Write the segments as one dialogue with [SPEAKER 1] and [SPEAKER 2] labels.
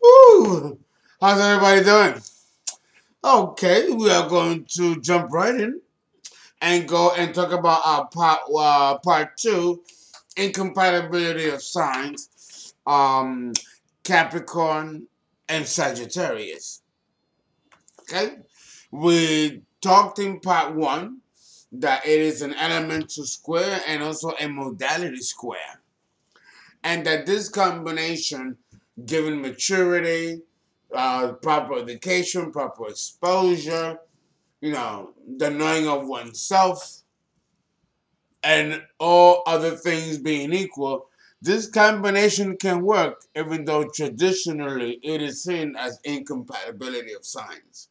[SPEAKER 1] Woo! How's everybody doing? Okay, we are going to jump right in and go and talk about our part two, incompatibility of signs, Capricorn and Sagittarius. Okay, we talked in part one that it is an elemental square and also a modality square, and that this combination, given maturity, proper education, proper exposure, the knowing of oneself, and all other things being equal, this combination can work, even though traditionally it is seen as incompatibility of signs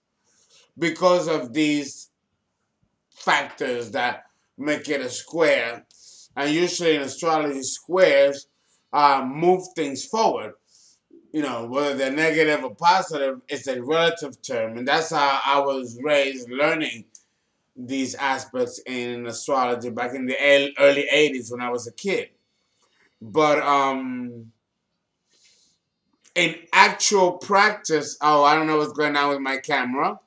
[SPEAKER 1] because of these factors that make it a square. And usually in astrology, squares move things forward. Whether they're negative or positive, it's a relative term. And that's how I was raised learning these aspects in astrology back in the early 80s when I was a kid. But in actual practice, I don't know what's going on with my camera.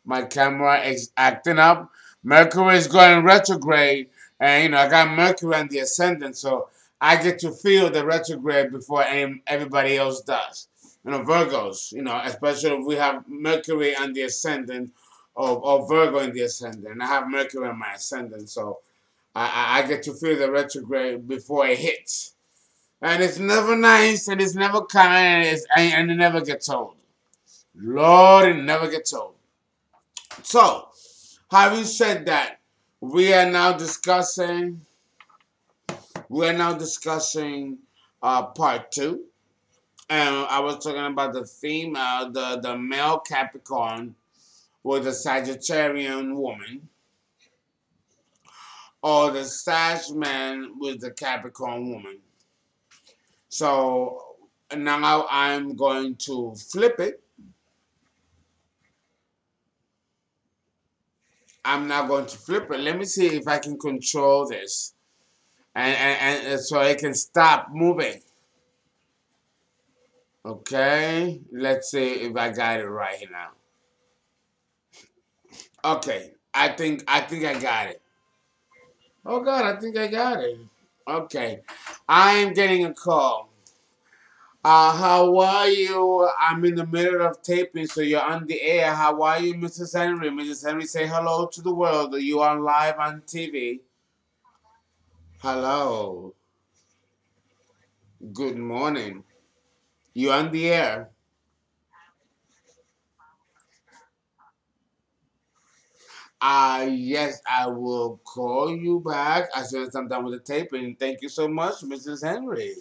[SPEAKER 1] My camera is acting up. Mercury is going retrograde, and I got Mercury on the ascendant, so I get to feel the retrograde before everybody else does. Virgos, especially if we have Mercury on the ascendant or Virgo in the ascendant. I have Mercury on my ascendant, so I get to feel the retrograde before it hits. And it's never nice, and it's never kind, and it never gets old. Lord, it never gets old. So, having said that, we are now discussing part two, and I was talking about the female, the male Capricorn with a Sagittarian woman, or the Sag man with the Capricorn woman. So now I'm going to flip it. I'm now going to flip it. Let me see if I can control this, and so it can stop moving. Okay, let's see if I got it right here now. Okay, I think I got it. Oh God, I think I got it. Okay, I am getting a call. How are you? I'm in the middle of taping, so you're on the air. How are you, Mrs. Henry? Mrs. Henry, say hello to the world. Are you on live on TV? Hello. Good morning. You on the air? Yes, I will call you back as soon as I'm done with the taping. Thank you so much, Mrs. Henry.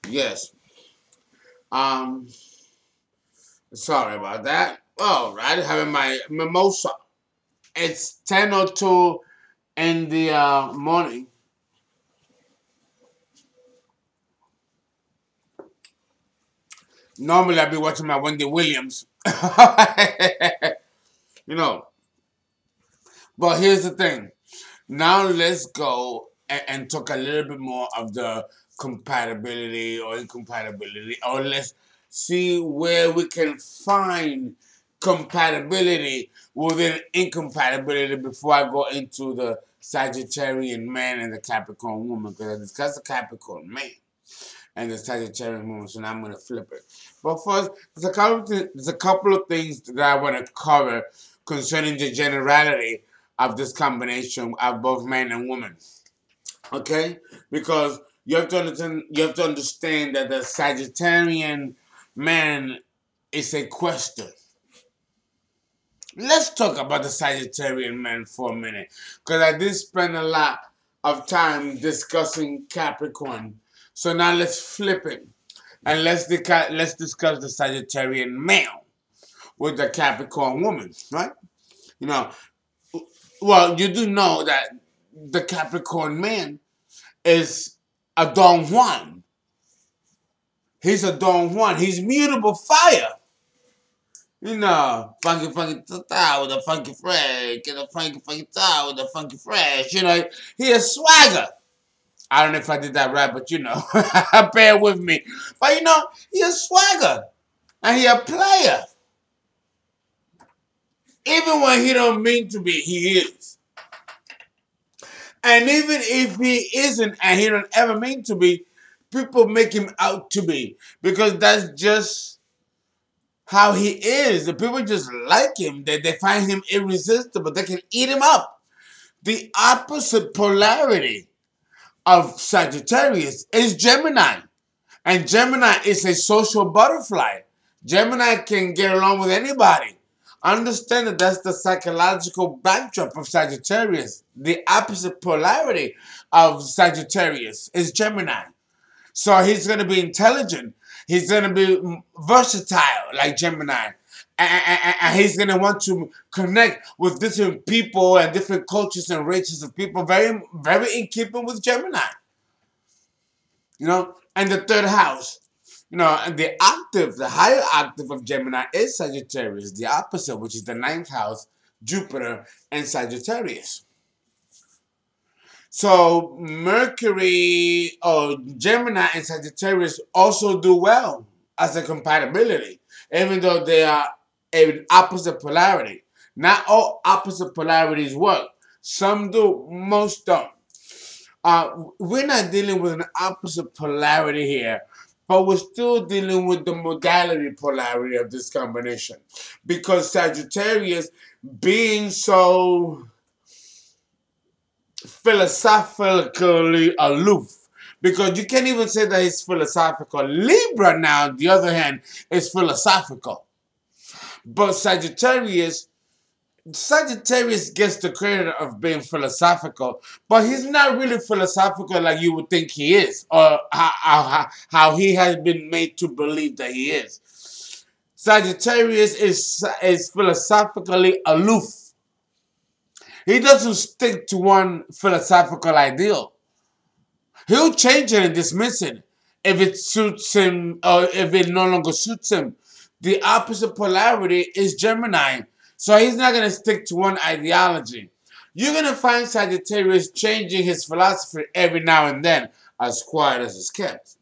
[SPEAKER 1] Yes. Um, Sorry about that. All right, having my mimosa. It's 10:02 in the morning. Normally, I'd be watching my Wendy Williams. you know. But here's the thing. Now let's go and talk a little bit more of the compatibility or incompatibility, or let's see where we can find compatibility within incompatibility before I go into the Sagittarian man and the Capricorn woman, because I discussed the Capricorn man and the Sagittarian woman, so now I'm going to flip it. But first, there's a couple of things that I want to cover concerning the generality of this combination of both men and women. Okay? Because you have to understand that the Sagittarian man is a question. Let's talk about the Sagittarian man for a minute, because I did spend a lot of time discussing Capricorn. So now let's flip it, and let's discuss the Sagittarian male with the Capricorn woman, right? You know, well, you do know that the Capricorn man is a Don Juan. He's a Don Juan. He's mutable fire. You know, funky, funky style with a funky fresh, get a funky, funky style with a funky fresh. You know, he a swagger. I don't know if I did that right, but you know, bear with me. But you know, he a swagger, and he a player. Even when he don't mean to be, he is. And even if he isn't, and he don't ever mean to be, people make him out to be, because that's just how he is. The people just like him. They find him irresistible. They can eat him up. The opposite polarity of Sagittarius is Gemini. And Gemini is a social butterfly. Gemini can get along with anybody. Understand that that's the psychological backdrop of Sagittarius. The opposite polarity of Sagittarius is Gemini. So he's going to be intelligent. He's going to be versatile like Gemini. And he's going to want to connect with different people and different cultures and races of people. Very, very in keeping with Gemini. You know, and the third house. You know, and the octave, the higher octave of Gemini is Sagittarius. The opposite, which is the ninth house, Jupiter and Sagittarius. So Mercury or Gemini and Sagittarius also do well as a compatibility, even though they are an opposite polarity. Not all opposite polarities work. Some do, most don't. We're not dealing with an opposite polarity here, but we're still dealing with the modality polarity of this combination. Because Sagittarius, being so philosophically aloof, because you can't even say that he's philosophical. Libra, now, on the other hand, is philosophical. But Sagittarius gets the credit of being philosophical, but he's not really philosophical like you would think he is, or how he has been made to believe that he is. Sagittarius is philosophically aloof. He doesn't stick to one philosophical ideal. He'll change it and dismiss it if it suits him or if it no longer suits him. The opposite polarity is Gemini. So he's not going to stick to one ideology. You're going to find Sagittarius changing his philosophy every now and then, as quiet as it's kept.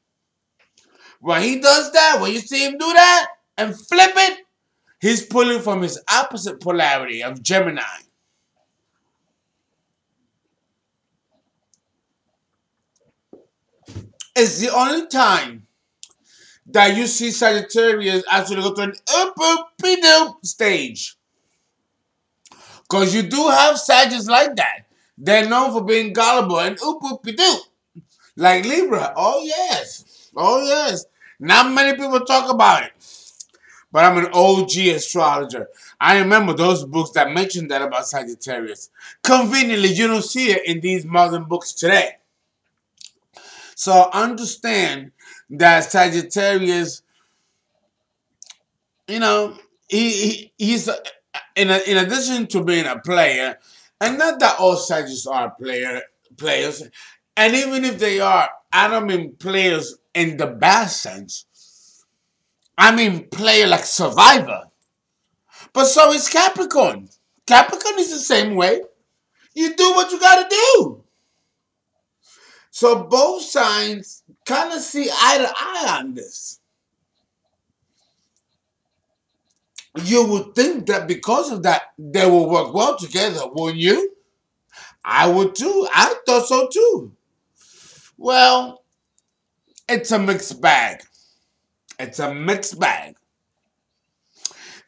[SPEAKER 1] When he does that, when you see him do that and flip it, he's pulling from his opposite polarity of Gemini. It's the only time that you see Sagittarius actually go through an up stage. Because you do have Sagittarius like that. They're known for being gullible and oop-oop-de-doo. Like Libra. Oh, yes. Oh, yes. Not many people talk about it. But I'm an OG astrologer. I remember those books that mentioned that about Sagittarius. Conveniently, you don't see it in these modern books today. So understand that Sagittarius, you know, he's in addition to being a player, and not that all Sagittarius are players, and even if they are, I don't mean players in the bad sense. I mean player like survivor. But so is Capricorn. Capricorn is the same way. You do what you gotta do. So both signs kind of see eye to eye on this. You would think that because of that, they will work well together, wouldn't you? I would too. I thought so too. Well, it's a mixed bag. It's a mixed bag.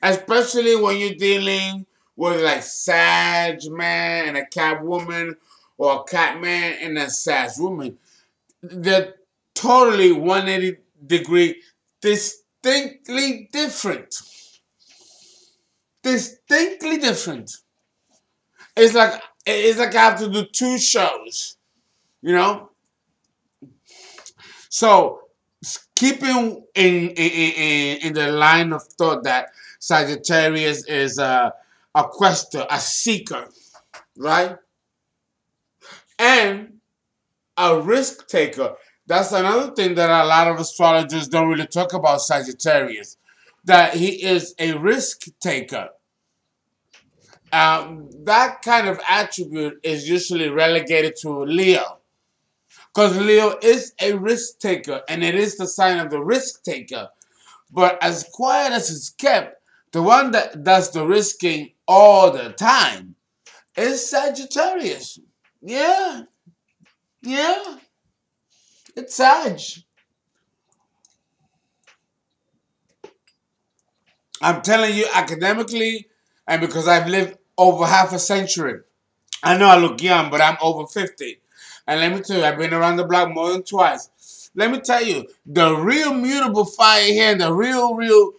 [SPEAKER 1] Especially when you're dealing with like Sag man and a cat woman, or a cat man and a Sag woman. They're totally 180-degree, distinctly different. Distinctly different. It's like I have to do two shows, you know. So keeping in the line of thought that Sagittarius is a quester, a seeker, right, and a risk taker. That's another thing that a lot of astrologers don't really talk about Sagittarius. that he is a risk taker. That kind of attribute is usually relegated to Leo. Because Leo is a risk taker, and it is the sign of the risk taker. But as quiet as it's kept, the one that does the risking all the time is Sagittarius. Yeah, yeah, it's Sag. I'm telling you, academically, and because I've lived over half a century, I know I look young, but I'm over 50. And let me tell you, I've been around the block more than twice. Let me tell you, the real mutable fire here, and the real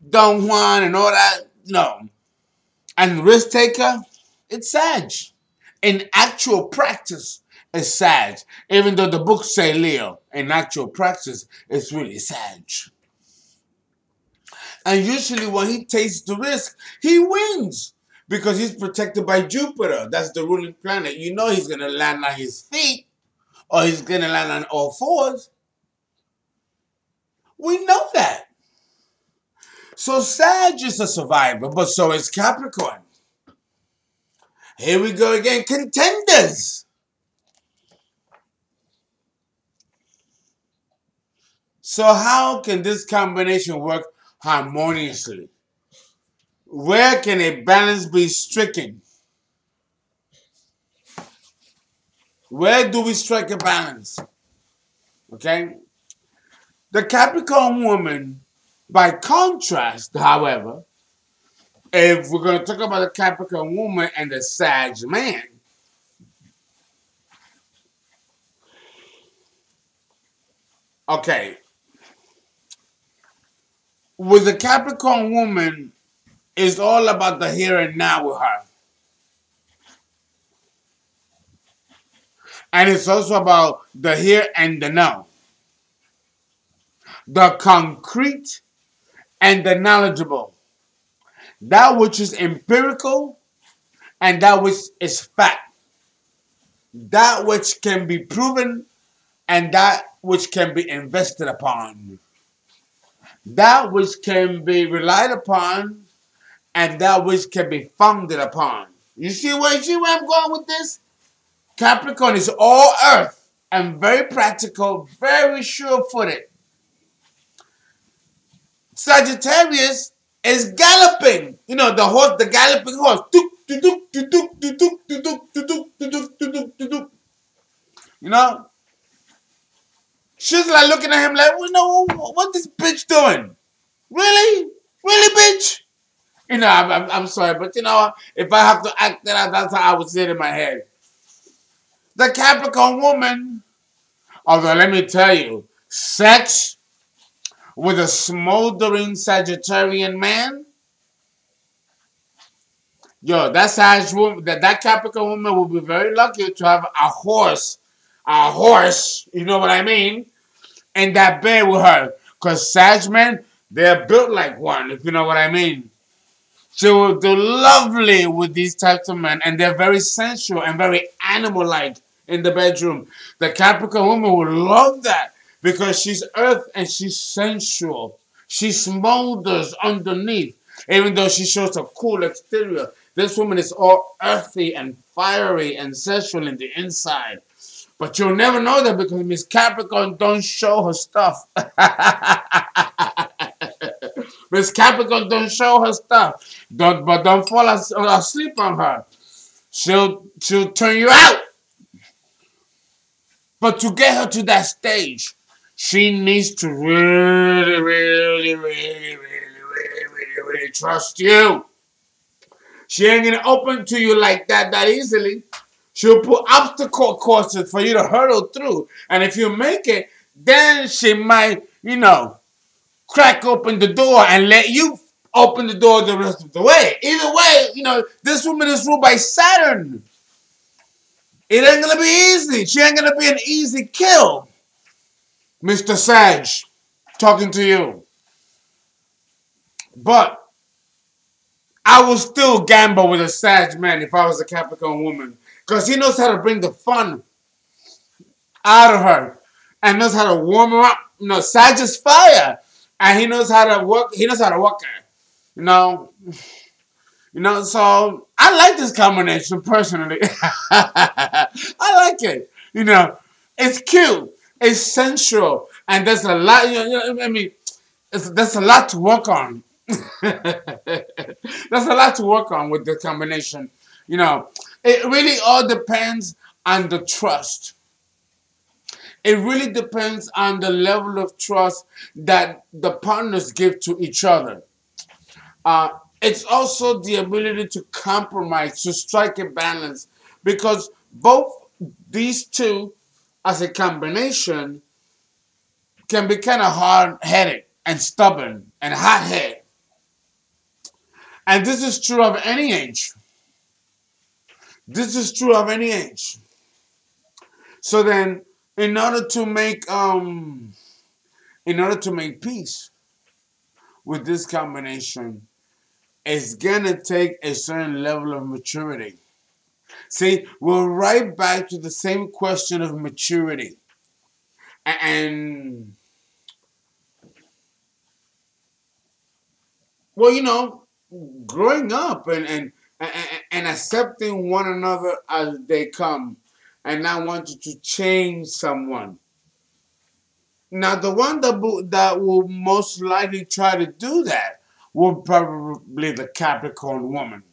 [SPEAKER 1] Don Juan and all that, no. And risk taker, it's Sag. In actual practice, it's Sag. Even though the books say Leo, in actual practice, it's really Sag. And usually when he takes the risk, he wins. Because he's protected by Jupiter. That's the ruling planet. You know he's going to land on his feet. Or he's going to land on all fours. We know that. So Sag is a survivor. But so is Capricorn. Here we go again. Contenders. So how can this combination work harmoniously? Where can a balance be stricken? Where do we strike a balance? Okay? The Capricorn woman, by contrast, however, if we're going to talk about the Capricorn woman and the Sag man, okay, with the Capricorn woman, it's all about the here and now with her. And it's also about the here and the now. The concrete and the knowledgeable. That which is empirical and that which is fact. That which can be proven and that which can be invested upon. That which can be relied upon and that which can be founded upon. You see where I'm going with this? Capricorn is all earth and very practical, very sure-footed. Sagittarius is galloping. You know, the horse, the galloping horse. You know? She's like looking at him like, you know, what this bitch doing? Really? Really, bitch? You know, I'm sorry, but you know, if I have to act that out, that's how I would say it in my head. The Capricorn woman, although let me tell you, sex with a smoldering Sagittarian man, yo, that woman, that Capricorn woman will be very lucky to have a horse, you know what I mean, in that bed with her. Because Sag men, they're built like one, if you know what I mean. She will do lovely with these types of men, and they're very sensual and very animal-like in the bedroom. The Capricorn woman will love that because she's earth and she's sensual. She smolders underneath, even though she shows a cool exterior. This woman is all earthy and fiery and sensual in the inside. But you'll never know that because Miss Capricorn don't show her stuff. Miss Capricorn don't show her stuff. Don't fall asleep on her. She'll turn you out. But to get her to that stage, she needs to really trust you. She ain't gonna open to you like that easily. She'll put obstacle courses for you to hurdle through. And if you make it, then she might, you know, crack open the door and let you open the door the rest of the way. Either way, you know, this woman is ruled by Saturn. It ain't gonna be easy. She ain't gonna be an easy kill. Mr. Sag, talking to you. But I would still gamble with a Sag man if I was a Capricorn woman. Because he knows how to bring the fun out of her. And knows how to warm her up. You know, Sag is fire. and he knows how to work. He knows how to work it. You know, So I like this combination personally. I like it. It's cute. It's sensual, and there's a lot. I mean, there's a lot to work on. There's a lot to work on with the combination. It really all depends on the trust. It really depends on the level of trust that the partners give to each other. It's also the ability to compromise, to strike a balance, because both these two, as a combination, can be kind of hard-headed and stubborn and hot-headed. And this is true of any age. This is true of any age. So then, in order to make peace with this combination, it's gonna take a certain level of maturity. See, we're right back to the same question of maturity. And well, growing up and accepting one another as they come, and not wanting to change someone. Now, the one that will most likely try to do that will probably the Capricorn woman.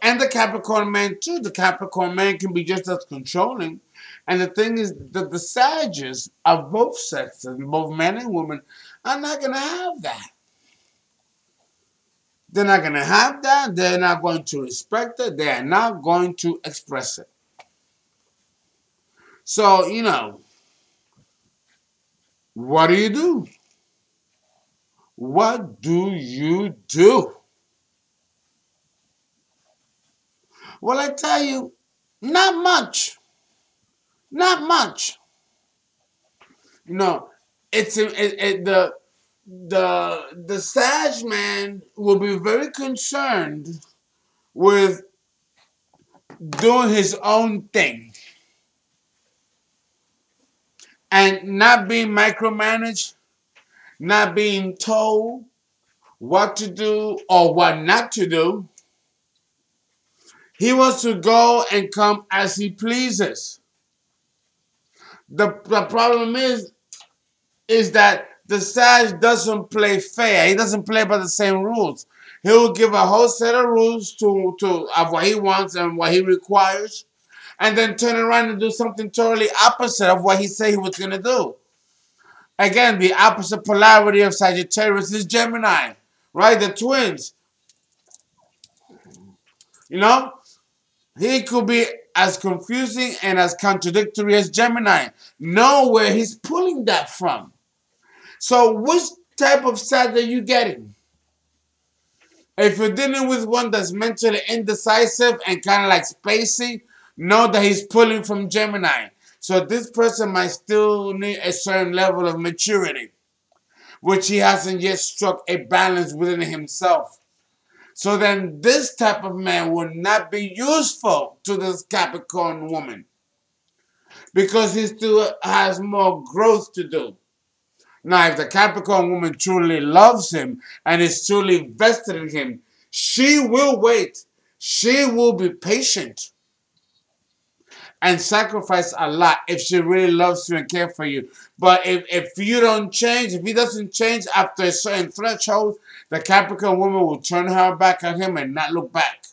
[SPEAKER 1] And the Capricorn man, too. The Capricorn man can be just as controlling. And the thing is that the Sagittarius of both sexes, both men and women, are not going to have that. They're not going to have that. They're not going to respect it. They are not going to express it. So, what do you do? What do you do? Well, I tell you, not much. Not much. The Sag man will be very concerned with doing his own thing and not being micromanaged, not being told what to do or what not to do. He wants to go and come as he pleases. The problem is that the Sag doesn't play fair. He doesn't play by the same rules. He will give a whole set of rules of what he wants and what he requires, and then turn around and do something totally opposite of what he said he was going to do. Again, the opposite polarity of Sagittarius is Gemini, right? The twins. He could be as confusing and as contradictory as Gemini. Know where he's pulling that from. So which type of Sag are you getting? If you're dealing with one that's mentally indecisive and kind of like spacey, know that he's pulling from Gemini. So this person might still need a certain level of maturity, which he hasn't yet struck a balance within himself. So then this type of man will not be useful to this Capricorn woman, because he still has more growth to do. Now, if the Capricorn woman truly loves him and is truly vested in him, she will wait. She will be patient and sacrifice a lot if she really loves you and cares for you. But if you don't change, if he doesn't change after a certain threshold, the Capricorn woman will turn her back on him and not look back.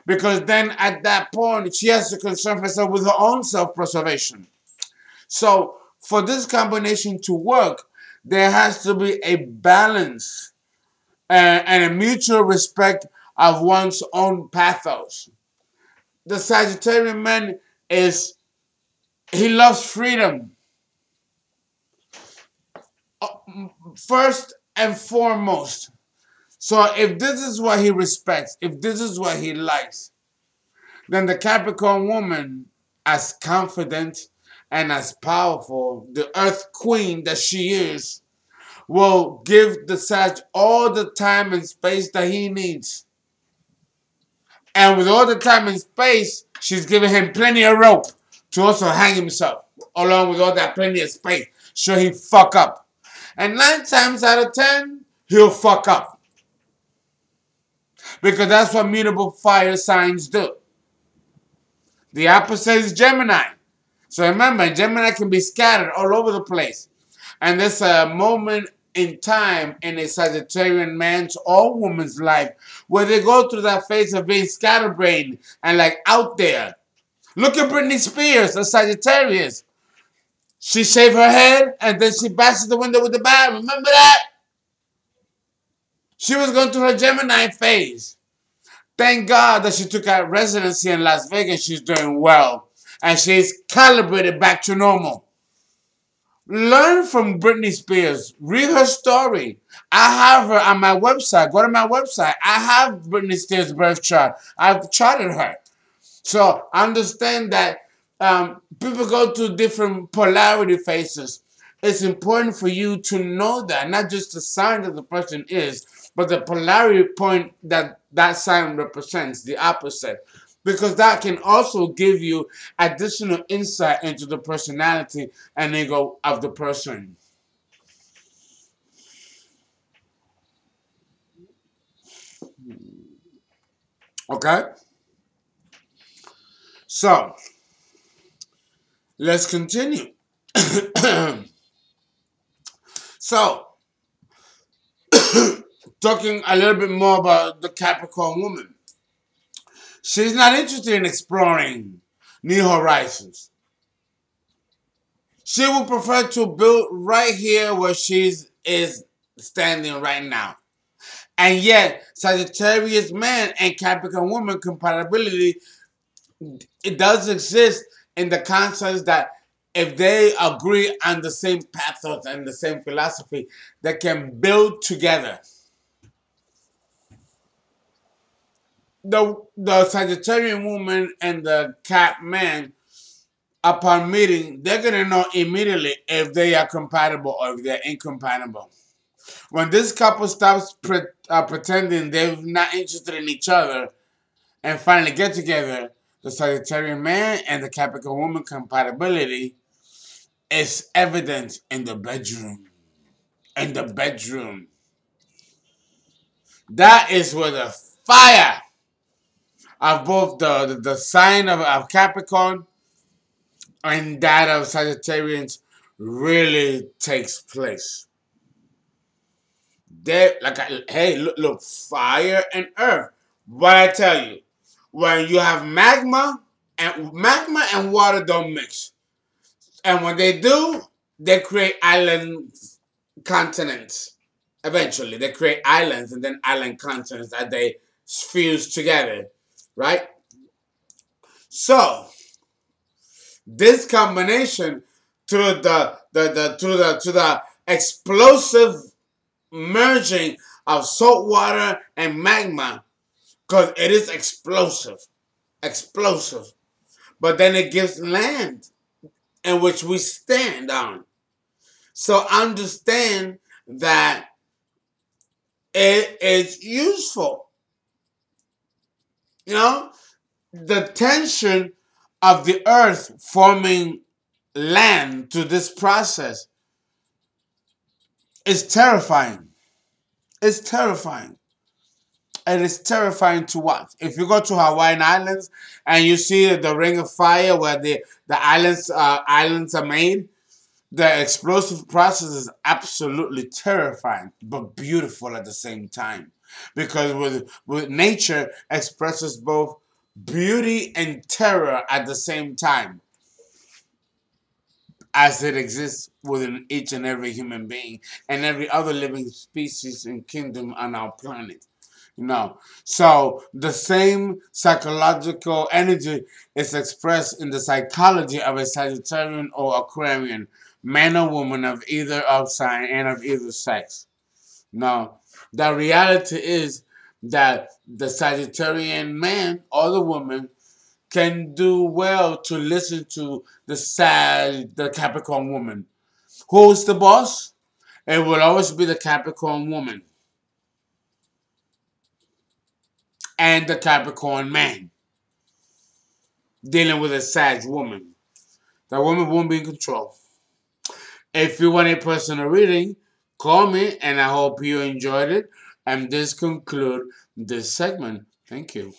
[SPEAKER 1] Because then at that point, she has to concern herself with her own self-preservation. So for this combination to work, there has to be a balance and a mutual respect of one's own pathos. The Sagittarian man he loves freedom. First and foremost. So if this is what he respects, if this is what he likes, then the Capricorn woman, as confident and as powerful, the earth queen that she is, will give the Sag all the time and space that he needs. And with all the time and space, she's giving him plenty of rope to also hang himself, along with all that plenty of space, so he fuck up. And 9 times out of 10, he'll fuck up. Because that's what mutable fire signs do. The opposite is Gemini. So remember, Gemini can be scattered all over the place. And there's a moment in time in a Sagittarian man's or woman's life where they go through that phase of being scatterbrained and like out there. Look at Britney Spears, a Sagittarius. She shaved her head and then she bashed the window with the bat. Remember that? She was going through her Gemini phase. Thank God that she took out residency in Las Vegas. She's doing well. And she's calibrated back to normal. Learn from Britney Spears. Read her story. I have her on my website. Go to my website. I have Britney Spears' birth chart. I've charted her. So understand that people go through different polarity phases. It's important for you to know that, not just the sign that the person is, but the polarity point that that sign represents, the opposite. Because that can also give you additional insight into the personality and ego of the person. Okay? So, let's continue. So, talking a little bit more about the Capricorn woman. She's not interested in exploring new horizons. She would prefer to build right here where she is standing right now. And yet, Sagittarius man and Capricorn woman compatibility, it does exist in the concept that if they agree on the same pathos and the same philosophy, they can build together. The Sagittarian woman and the Cap man, upon meeting, they're going to know immediately if they are compatible or if they're incompatible. When this couple stops pretending they're not interested in each other and finally get together, the Sagittarian man and the Capricorn woman compatibility is evident in the bedroom. In the bedroom. That is where the fire of both the sign of Capricorn and that of Sagittarians really takes place. They hey, look, fire and earth. What I tell you, when you have magma and water don't mix, and when they do, they create island continents. Eventually, they create islands and then island continents that they fuse together, right? So this combination through the explosive merging of salt water and magma, because it is explosive, but then it gives land in which we stand on. So understand that it is useful. You know, the tension of the earth forming land to this process is terrifying. It's terrifying. It is terrifying to watch. If you go to Hawaiian Islands and you see the ring of fire where the islands are made, the explosive process is absolutely terrifying, but beautiful at the same time. Because with nature expresses both beauty and terror at the same time, as it exists within each and every human being and every other living species and kingdom on our planet. So the same psychological energy is expressed in the psychology of a Sagittarian or Aquarian, man or woman of either of sign and of either sex. Now, the reality is that the Sagittarian man or the woman can do well to listen to the Capricorn woman. Who's the boss? It will always be the Capricorn woman and the Capricorn man dealing with a Sag woman. The woman won't be in control. If you want a personal reading, Call me, and I hope you enjoyed it. And this conclude this segment. Thank you.